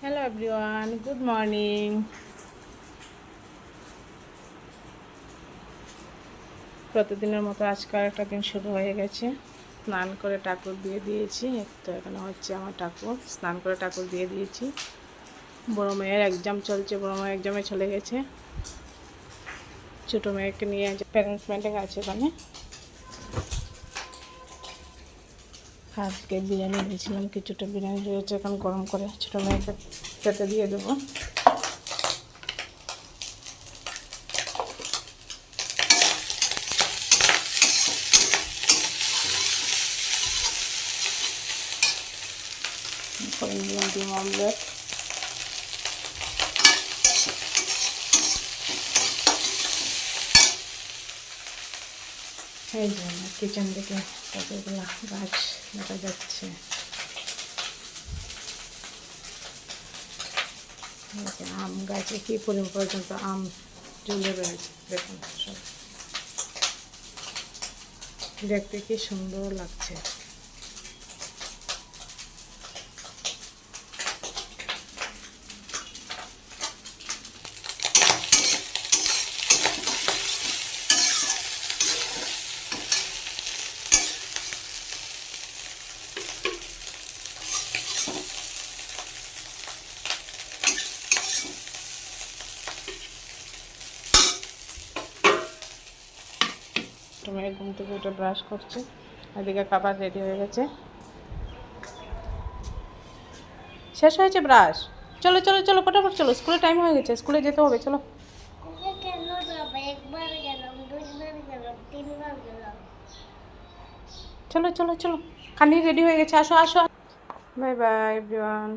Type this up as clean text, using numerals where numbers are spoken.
Hello everyone, good morning. প্রতিদিনের মতো আজকাল একটা দিন শুরু হয়ে গেছে। স্নান করে ঠাকুর দিয়ে দিয়েছি। তো এখানে হচ্ছে আমার ঠাকুর, স্নান করে ঠাকুর দিয়ে দিয়েছি। বড়ো মেয়ের এক্সাম চলছে, বড়ো মেয়ের এক্সামে চলে গেছে। ছোটো মেয়েকে নিয়ে প্যারেন্টস মিটিং আছে এখানে। আজকে বিরিয়ানি দিয়েছিলাম, কিছুটা বিরিয়ানি রয়েছে, এখন গরম করে ছোটো মেয়েকে খেতে দিয়ে দেবো। করে নিলাম ডিম অমলেট। এই যে কিচেন থেকে কতগুলো গাছ দেখা যাচ্ছে। আম গাছে কি পরিমাণ পর্যন্ত আম ঝুলে রয়েছে, দেখুন সব দেখতে কি সুন্দর লাগছে। মেয়ে ঘুম থেকে উঠে ব্রাশ করছে, এদিকে খাবার রেডি হয়ে গেছে। শেষ হয়েছে ব্রাশ? চলো চলো চলো ফটাফট চলো, স্কুলে টাইম হয়ে গেছে, স্কুলে যেতে হবে। চলো চলো চলো চলো, খালি রেডি হয়ে গেছে, আসো আসো। Bye bye everyone.